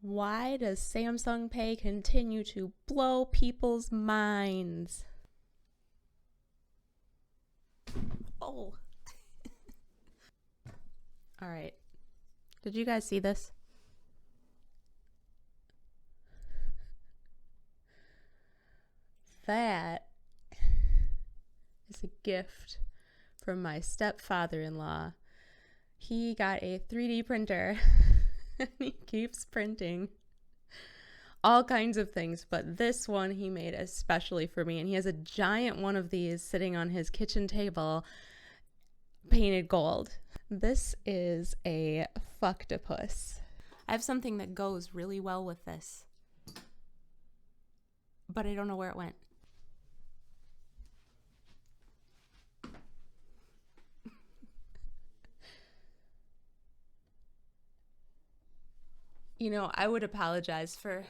Why does Samsung Pay continue to blow people's minds? Oh. All right. Did you guys see this? That is a gift from my stepfather-in-law. He got a 3D printer and he keeps printing all kinds of things, but this one he made especially for me, and he has a giant one of these sitting on his kitchen table, painted gold. This is a fucktopus. I have something that goes really well with this, but I don't know where it went. You know, I would apologize for,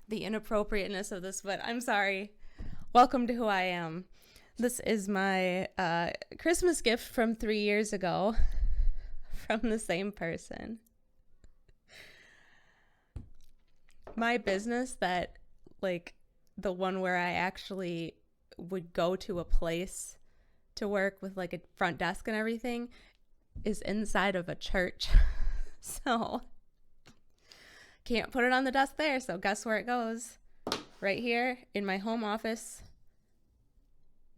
the inappropriateness of this, but I'm sorry. Welcome to who I am. This is my Christmas gift from 3 years ago from the same person. My business that, the one where I actually would go to a place to work with, a front desk and everything, is inside of a church. So can't put it on the desk there, so guess where it goes? Right here in my home office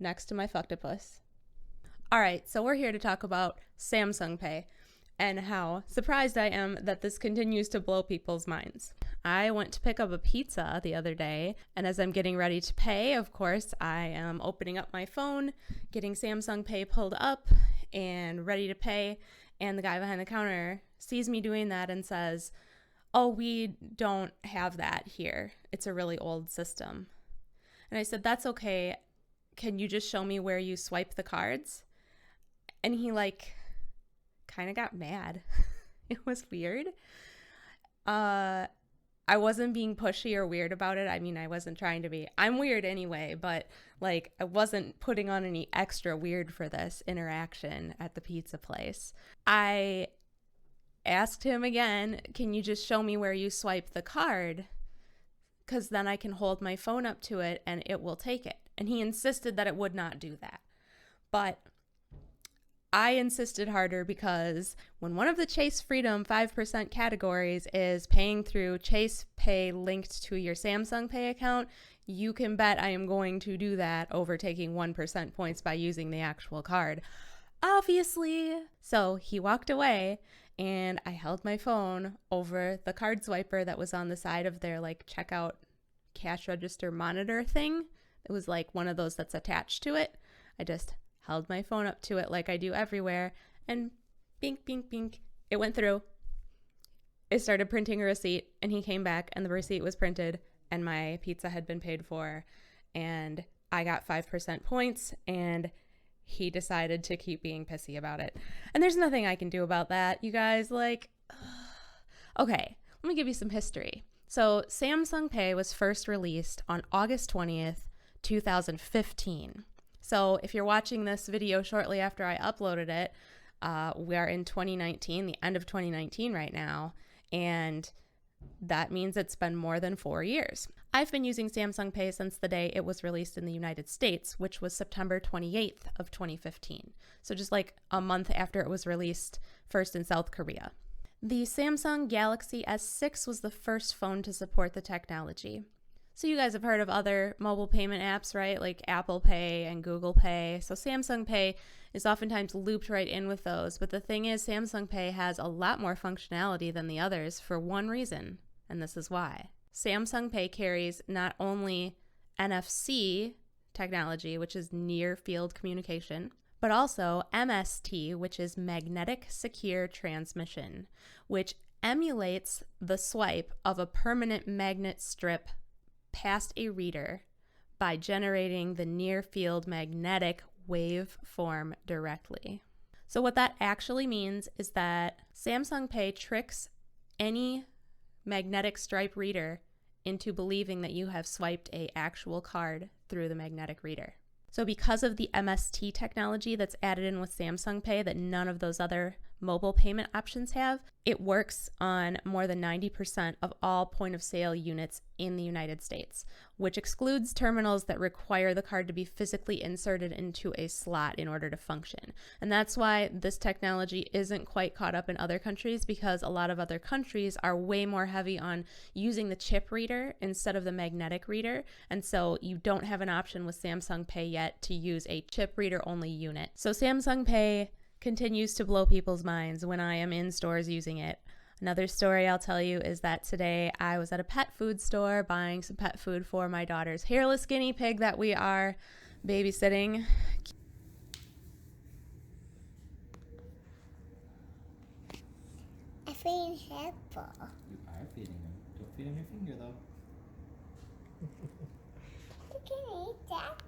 next to my fucktopus. All right, so we're here to talk about Samsung Pay and how surprised I am that this continues to blow people's minds. I went to pick up a pizza the other day, and as I'm getting ready to pay, of course, I am opening up my phone, getting Samsung Pay pulled up and ready to pay, and the guy behind the counter sees me doing that and says, "Oh, we don't have that here. It's a really old system." And I said, "That's okay. Can you just show me where you swipe the cards?" And he kind of got mad. It was weird. I wasn't being pushy or weird about it. I mean, I wasn't trying to be. I'm weird anyway, but I wasn't putting on any extra weird for this interaction at the pizza place. I asked him again, "Can you just show me where you swipe the card? Because then I can hold my phone up to it and it will take it." And he insisted that it would not do that. But I insisted harder because when one of the Chase Freedom 5% categories is paying through Chase Pay linked to your Samsung Pay account, you can bet I am going to do that over taking 1% points by using the actual card. Obviously. So he walked away and I held my phone over the card swiper that was on the side of their checkout cash register monitor thing. It was one of those that's attached to it. I just held my phone up to it like I do everywhere, and bink, bink, bink, it went through. It started printing a receipt, and he came back, and the receipt was printed, and my pizza had been paid for, and I got 5% points, and he decided to keep being pissy about it. And there's nothing I can do about that, you guys. Okay, let me give you some history. So Samsung Pay was first released on August 20th, 2015. So if you're watching this video shortly after I uploaded it, we are in 2019, the end of 2019 right now, and that means it's been more than 4 years. I've been using Samsung Pay since the day it was released in the United States, which was September 28th of 2015. So just a month after it was released first in South Korea. The Samsung Galaxy S6 was the first phone to support the technology. So you guys have heard of other mobile payment apps, right? Like Apple Pay and Google Pay. So Samsung Pay is oftentimes looped right in with those. But the thing is, Samsung Pay has a lot more functionality than the others for one reason, and this is why. Samsung Pay carries not only NFC technology, which is near field communication, but also MST, which is magnetic secure transmission, which emulates the swipe of a permanent magnet strip past a reader by generating the near field magnetic waveform directly. So what that actually means is that Samsung Pay tricks any magnetic stripe reader into believing that you have swiped a actual card through the magnetic reader. So because of the MST technology that's added in with Samsung Pay that none of those other mobile payment options have, it works on more than 90% of all point of sale units in the United States, which excludes terminals that require the card to be physically inserted into a slot in order to function. And that's why this technology isn't quite caught up in other countries, because a lot of other countries are way more heavy on using the chip reader instead of the magnetic reader. And so you don't have an option with Samsung Pay yet to use a chip reader only unit. So Samsung Pay continues to blow people's minds when I am in stores using it. Another story I'll tell you is that today I was at a pet food store buying some pet food for my daughter's hairless guinea pig that we are babysitting. I'm feeding Hippo. You are feeding him. Don't feed him your finger though. You can eat that.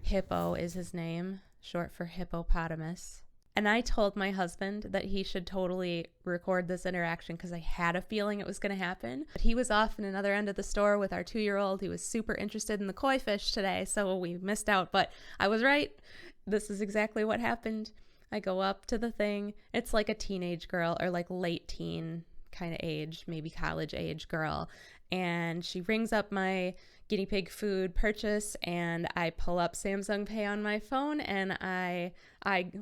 Hippo is his name, short for hippopotamus. And I told my husband that he should totally record this interaction because I had a feeling it was going to happen. But he was off in another end of the store with our 2-year-old. He was super interested in the koi fish today, so we missed out. But I was right. This is exactly what happened. I go up to the thing. It's like a teenage girl, or like late teen kind of age, maybe college age girl. And she rings up my guinea pig food purchase, and I pull up Samsung Pay on my phone, and I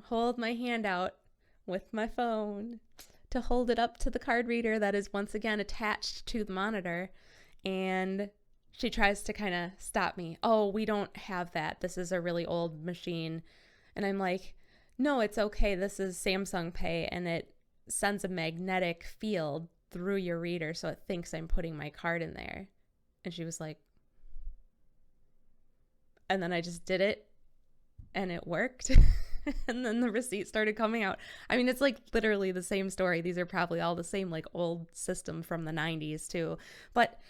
hold my hand out with my phone to hold it up to the card reader that is once again attached to the monitor. And she tries to kind of stop me. Oh, we don't have that. This is a really old machine. And I'm like, no, it's okay. This is Samsung Pay, and it sends a magnetic field through your reader so it thinks I'm putting my card in there. And she was like, and then I just did it and it worked. And then the receipt started coming out. I mean, it's like literally the same story. These are probably all the same like old system from the 90s too, but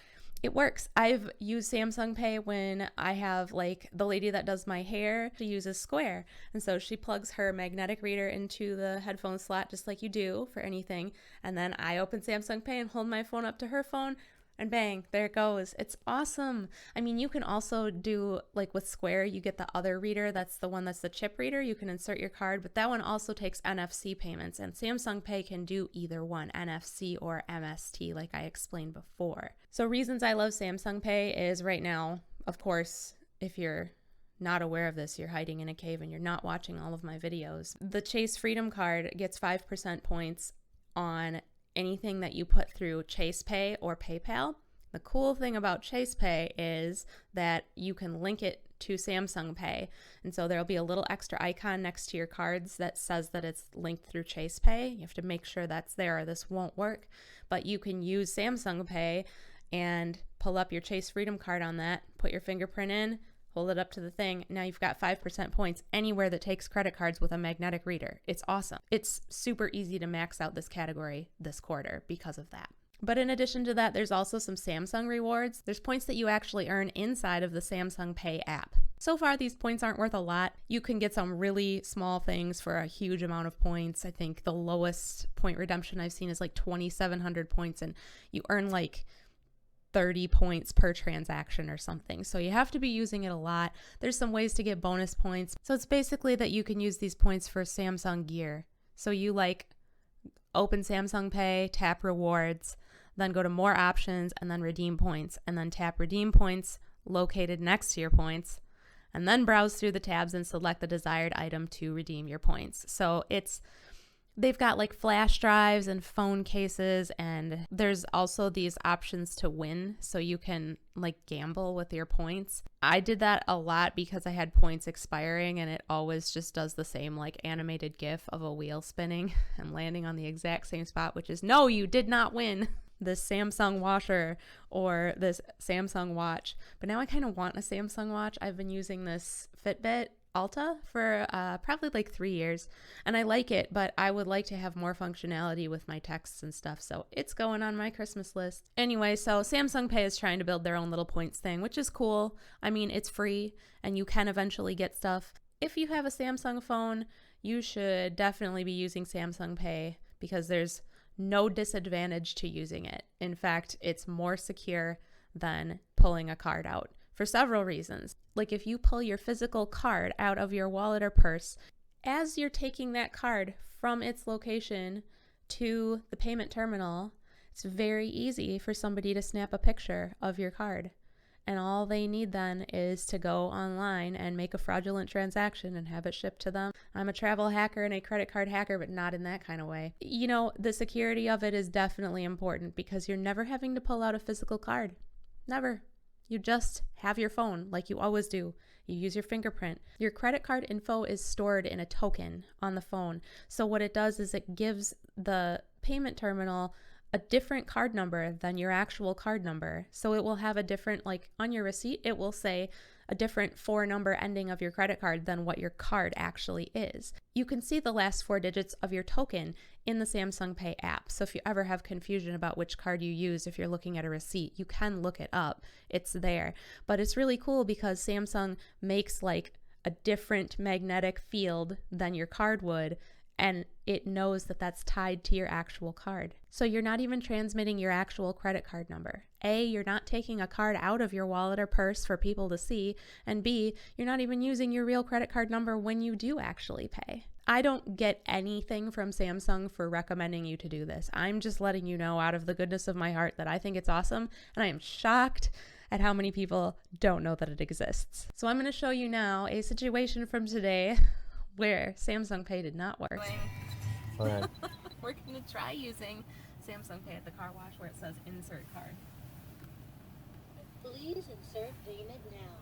it works. I've used Samsung Pay when I have like the lady that does my hair. She uses Square, and so she plugs her magnetic reader into the headphone slot just like you do for anything, and then I open Samsung Pay and hold my phone up to her phone, and bang, there it goes. It's awesome. I mean, you can also do, like with Square, you get the other reader. That's the one that's the chip reader. You can insert your card, but that one also takes NFC payments, and Samsung Pay can do either one, NFC or MST, like I explained before. So reasons I love Samsung Pay is right now, of course, if you're not aware of this, you're hiding in a cave and you're not watching all of my videos. The Chase Freedom Card gets 5% points on anything that you put through Chase Pay or PayPal. The cool thing about Chase Pay is that you can link it to Samsung Pay. And so there'll be a little extra icon next to your cards that says that it's linked through Chase Pay. You have to make sure that's there or this won't work. But you can use Samsung Pay and pull up your Chase Freedom Card on that, put your fingerprint in, hold it up to the thing. Now you've got 5% points anywhere that takes credit cards with a magnetic reader. It's awesome. It's super easy to max out this category this quarter because of that. But in addition to that, there's also some Samsung rewards. There's points that you actually earn inside of the Samsung Pay app. So far, these points aren't worth a lot. You can get some really small things for a huge amount of points. I think the lowest point redemption I've seen is like 2,700 points, and you earn like 30 points per transaction or something. So you have to be using it a lot. There's some ways to get bonus points. So it's basically that you can use these points for Samsung gear. So you like open Samsung Pay, tap rewards, then go to more options and then redeem points, and then tap redeem points located next to your points, and then browse through the tabs and select the desired item to redeem your points. So they've got like flash drives and phone cases, and there's also these options to win, so you can like gamble with your points. I did that a lot because I had points expiring, and it always just does the same like animated GIF of a wheel spinning and landing on the exact same spot, which is, no, you did not win this Samsung washer or this Samsung watch. But now I kind of want a Samsung watch. I've been using this Fitbit Alta for probably like 3 years, and I like it, but I would like to have more functionality with my texts and stuff, so it's going on my Christmas list. Anyway, so Samsung Pay is trying to build their own little points thing, which is cool. I mean, it's free, and you can eventually get stuff. If you have a Samsung phone, you should definitely be using Samsung Pay because there's no disadvantage to using it. In fact, it's more secure than pulling a card out, for several reasons. Like if you pull your physical card out of your wallet or purse, as you're taking that card from its location to the payment terminal, it's very easy for somebody to snap a picture of your card. And all they need then is to go online and make a fraudulent transaction and have it shipped to them. I'm a travel hacker and a credit card hacker, but not in that kind of way. You know, the security of it is definitely important because you're never having to pull out a physical card. Never. You just have your phone like you always do. You use your fingerprint. Your credit card info is stored in a token on the phone. So what it does is it gives the payment terminal a different card number than your actual card number. So it will have a different, like on your receipt, it will say a different 4-number ending of your credit card than what your card actually is. You can see the last 4 digits of your token in the Samsung Pay app. So if you ever have confusion about which card you use, if you're looking at a receipt, you can look it up. It's there. But it's really cool because Samsung makes like a different magnetic field than your card would, and it knows that that's tied to your actual card. So you're not even transmitting your actual credit card number. A, you're not taking a card out of your wallet or purse for people to see, and B, you're not even using your real credit card number when you do actually pay. I don't get anything from Samsung for recommending you to do this. I'm just letting you know out of the goodness of my heart that I think it's awesome, and I am shocked at how many people don't know that it exists. So I'm going to show you now a situation from today where Samsung Pay did not work. Hold on. We're going to try using Samsung Pay at the car wash where it says insert card. Please insert payment now.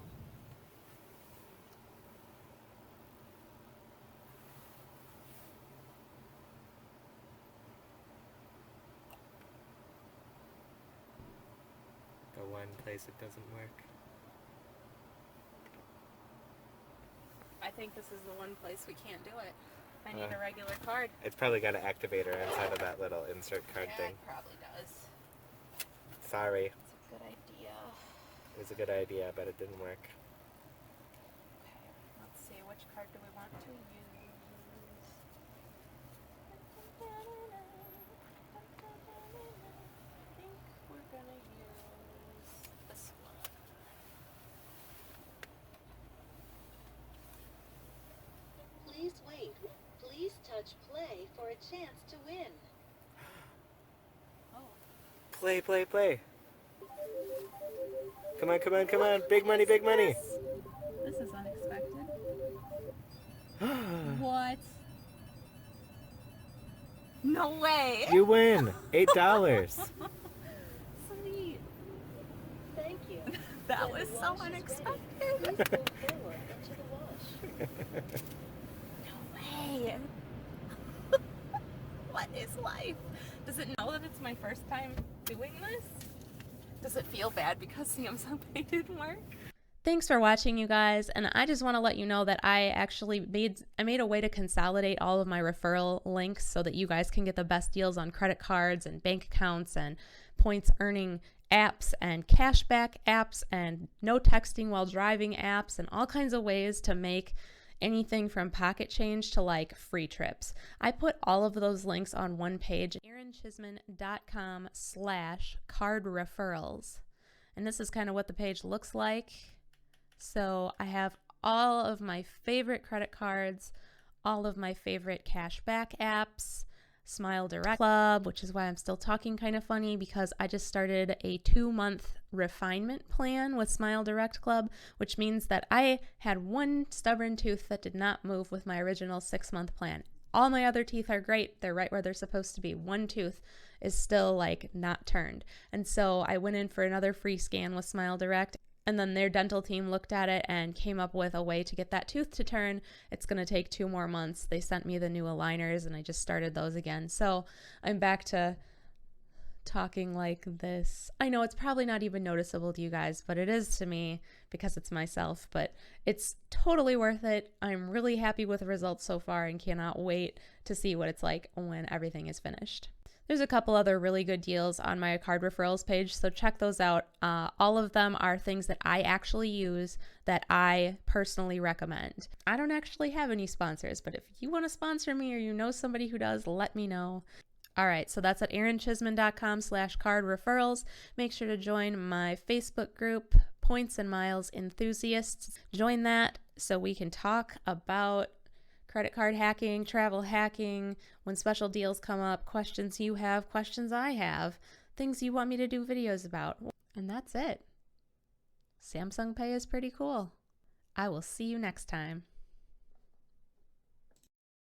The one place it doesn't work. I think this is the one place we can't do it. I need a regular card. It's probably got an activator inside of that little insert card Yeah, thing. it probably does. Sorry. It's a good idea. It was a good idea, but it didn't work. Okay, let's see, which card do we want to use? I think we're gonna use this one. Please wait. Please touch play for a chance to win. Oh. Play, play, play. Come on, come on, come on. Big money, big money. This is unexpected. What? No way! You win. $8. Sweet. Thank you. That When was the so wash is unexpected. ready, please move forward into the wash. No way. What is life? Does it know that it's my first time doing this? Does it feel bad because Samsung Pay didn't work? Thanks for watching, you guys, and I just want to let you know that I actually made a way to consolidate all of my referral links so that you guys can get the best deals on credit cards and bank accounts and points earning apps and cashback apps and no texting while driving apps and all kinds of ways to make anything from pocket change to like free trips. I put all of those links on one page, aaronchisman.com/card referrals. And this is kind of what the page looks like. So I have all of my favorite credit cards, all of my favorite cashback apps, Smile Direct Club, which is why I'm still talking kind of funny because I just started a 2-month refinement plan with Smile Direct Club, which means that I had one stubborn tooth that did not move with my original 6-month plan. All my other teeth are great. They're right where they're supposed to be. One tooth is still like not turned. And so I went in for another free scan with Smile Direct. And then their dental team looked at it and came up with a way to get that tooth to turn. It's going to take 2 more months. They sent me the new aligners and I just started those again. So I'm back to talking like this. I know it's probably not even noticeable to you guys, but it is to me because it's myself. But it's totally worth it. I'm really happy with the results so far and cannot wait to see what it's like when everything is finished. There's a couple other really good deals on my card referrals page, so check those out. All of them are things that I actually use that I personally recommend. I don't actually have any sponsors, but if you want to sponsor me or you know somebody who does, let me know. All right, so that's at aaronchisman.com/card referrals. Make sure to join my Facebook group, Points and Miles Enthusiasts. Join that so we can talk about Credit card hacking, travel hacking, when special deals come up, questions you have, questions I have, things you want me to do videos about. And that's it. Samsung Pay is pretty cool. I will see you next time.